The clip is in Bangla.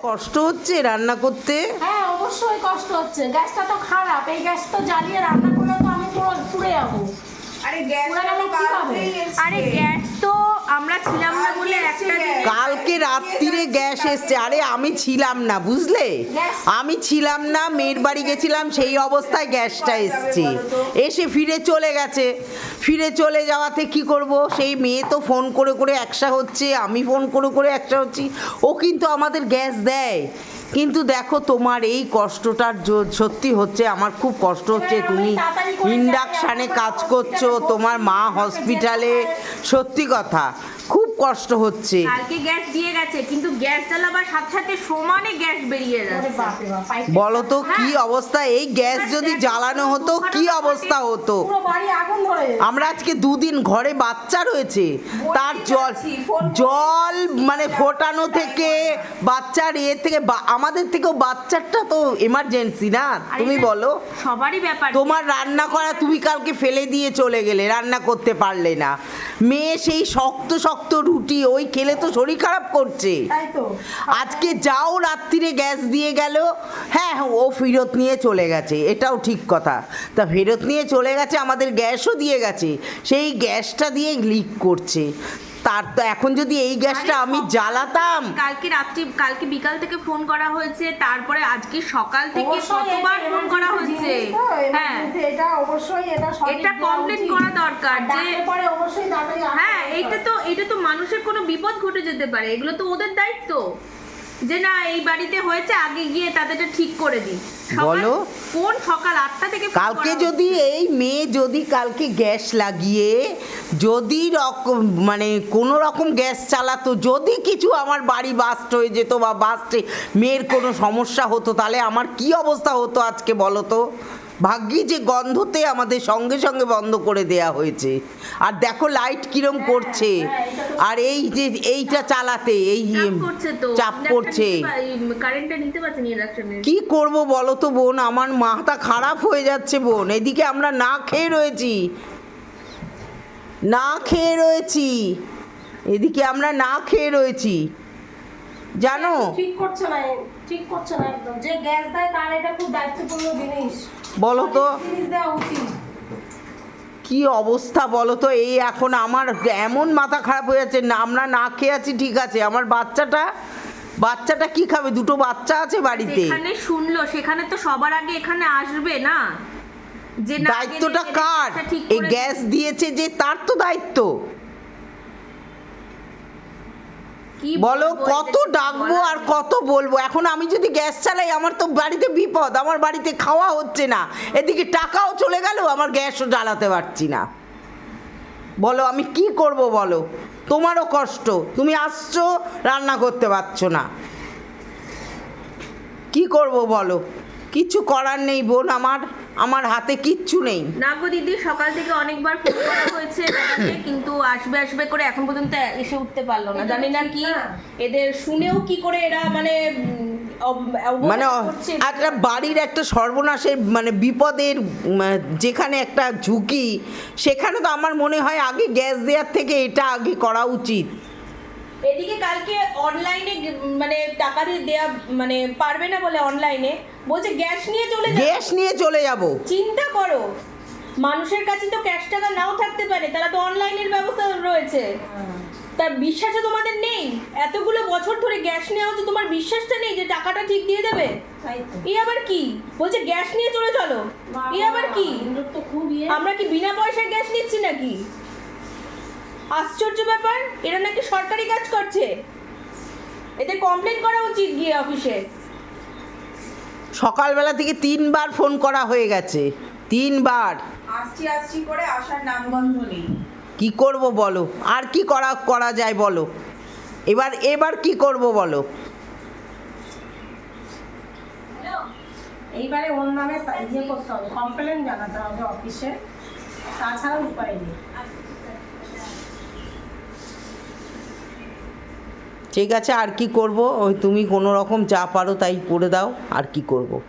কষ্ট হচ্ছে রান্না করতে? হ্যাঁ অবশ্যই কষ্ট হচ্ছে, গ্যাসটা তো খারাপ, এই গ্যাস তো জ্বালিয়ে রান্না করলে তো আমি পুড়ে যাবো। আরে গ্যাস তো আমরা ছিলাম না বলে একটা কালকে রাত্রিরে গ্যাস এসছে। আরে আমি ছিলাম না, বুঝলে, আমি ছিলাম না, মেয়ের বাড়ি গেছিলাম, সেই অবস্থায় গ্যাসটা এসছে, এসে ফিরে চলে গেছে। ফিরে চলে যাওয়াতে কি করব, সেই মেয়ে তো ফোন করে করে একসা হচ্ছে, আমি ফোন করে করে একসা হচ্ছি। ও কিন্তু আমাদের গ্যাস দেয়, কিন্তু দেখো তোমার এই কষ্টটা সত্যি হচ্ছে, আমার খুব কষ্ট হচ্ছে। তুমি ইন্ডাকশানে কাজ করছো, তোমার মা হসপিটালে, সত্যি কথা খুব কষ্ট হচ্ছে। কালকে গ্যাস দিয়ে গেছে, কিন্তু গ্যাস জ্বালাবার সাথে সাথে সমানে গ্যাস বেরিয়ে যাচ্ছে। বলো তো কি অবস্থা, এই গ্যাস যদি জ্বালানো হতো কি অবস্থা হতো। আমরা আজকে দুদিন ঘরে বাচ্চা রয়েছে, তার জল মানে ফোটানো থেকে বাচ্চার থেকে আমাদের থেকেও বাচ্চারটা তো এমার্জেন্সি না, তুমি বলো। সবারই ব্যাপার। তোমার রান্না করা তুমি কালকে ফেলে দিয়ে চলে গেলে, রান্না করতে পারলে না। মেয়ে সেই শক্ত শক্ত রুটি ওই খেলে তো শরীর খারাপ করছে। আজকে যাও রাত্রিরে গ্যাস দিয়ে গেল, হ্যাঁ ও ফেরত নিয়ে চলে গেছে, এটাও ঠিক কথা। তা ফেরত নিয়ে চলে গেছে, আমাদের গ্যাসও দিয়ে গেছে, সেই গ্যাসটা দিয়ে লিক করছে। তার তো এখন যদি এই গ্যাসটা আমি জ্বালাতাম। কালকে বিকাল থেকে ফোন করা হয়েছে, তারপরে আজকে সকাল থেকে কতবার ফোন করা হচ্ছে। হ্যাঁ এটা কমপ্লেন করা দরকার যে হ্যাঁ এটা তো মানুষের কোনো বিপদ ঘটে যেতে পারে, এগুলো তো ওদের দায়িত্ব যে না এই বাড়িতে হয়েছে, আগে গিয়ে তাদেরটা ঠিক করে দিই। বলো কোন সকাল 8টা থেকে কালকে যদি এই মেয়ে যদি কালকে গ্যাস লাগিয়ে যদি মানে কোনো রকম গ্যাস চালাতো, যদি কিছু আমার বাড়ি বাস্ট হয়ে যেত বা বাস্টে মেয়ের কোনো সমস্যা হতো, তাহলে আমার কি অবস্থা হতো আজকে বলো তো। ভাগ্যি যে গন্ধতে আমাদের সঙ্গে সঙ্গে বন্ধ করে দেয়া হয়েছে। আর দেখো লাইট কিরম করছে, আর এই যে এইটা চালাতে এই চাপ পড়ছে। কি করব বলো তো বোন, আমার মাথা খারাপ হয়ে যাচ্ছে বোন। এদিকে আমরা না খেয়ে রয়েছি, এদিকে আমরা না খেয়ে রয়েছি, জানো। ঠিক করছে না একদম। যে গ্যাস দেয় তার এটা খুব দায়িত্বপূর্ণ জিনিস, বলো তো দেওয়া উচিত। কি অবস্থা বলো তো। এই এখন আমার এমন মাথা খারাপ হয়ে যাচ্ছে, না আমরা না খেয়ে আছি ঠিক আছে, আমার বাচ্চাটা কি খাবে, দুটো বাচ্চা আছে বাড়িতে। এখানে শুনলো সেখানে তো সবার আগে এখানে আসবে না, যে দায়িত্বটা কার? এই গ্যাস দিয়েছে যে তার তো দায়িত্ব। বলো কত ডাকবো আর কত বলবো। এখন আমি যদি গ্যাস চালাই, আমার তো বাড়িতে বিপদ, আমার বাড়িতে খাওয়া হচ্ছে না, এদিকে টাকাও চলে গেল, আমার গ্যাসও জ্বালাতে পারছি না। বলো আমি কি করব বলো। তোমারও কষ্ট, তুমি আসছো রান্না করতে পারছো না, কি করব বলো। কিছু করার নেই বোন, আমার হাতে কিচ্ছু নেই। না গো দিদি, সকাল থেকে অনেকবার ফোন করা হয়েছে কিন্তু আসবে করে এখন পর্যন্ত এসে উঠতে পারলো না। জানি না কি এদের শুনেও কি করে এরা মানে একটা বাড়ির একটা সর্বনাশের মানে বিপদের যেখানে একটা ঝুঁকি, সেখানে তো আমার মনে হয় আগে গ্যাস দেওয়ার থেকে এটা আগে করা উচিত। এদিকে কালকে অনলাইনে মানে টাকা দিয়ে দেয়া মানে পারবে না বলে অনলাইনে বলছে গ্যাস নিয়ে চলে যাব। চিন্তা করো, মানুষের কাছে তো ক্যাশ টাকা নাও থাকতে পারে, তারা তো অনলাইনের ব্যবস্থা রয়েছে। তার বিশ্বাসও তোমাদের নেই, এতগুলো বছর ধরে গ্যাস নেওয়া হচ্ছে, তোমার বিশ্বাসটা নেই যে টাকাটা ঠিক দিয়ে দেবে। এই আবার কি বলছে গ্যাস নিয়ে চলে চলো, এই আবার কি? আমরা কি বিনা পয়সায় গ্যাস নিচ্ছি নাকি? আশ্চর্য ব্যাপার, এরা নাকি সরকারি কাজ করছে, এতে কমপ্লেন করা উচিত গিয়ে অফিসে। সকালবেলা থেকে 3বার ফোন করা হয়ে গেছে, 3বার আসছি করে আসার নামগন্ধ নেই। কি করব বলো, আর কি করা যায় বলো। এবার কি করব বলো। এইবারে ওর নামে ইয়ে করতে হবে, কমপ্লেন জানাতে হবে অফিসে, তাছাড়া উপায় নেই। ঠিক আছে, আর কি করব, ওই তুমি কোনো রকম যা পারো তাই করে দাও, আর কি করব।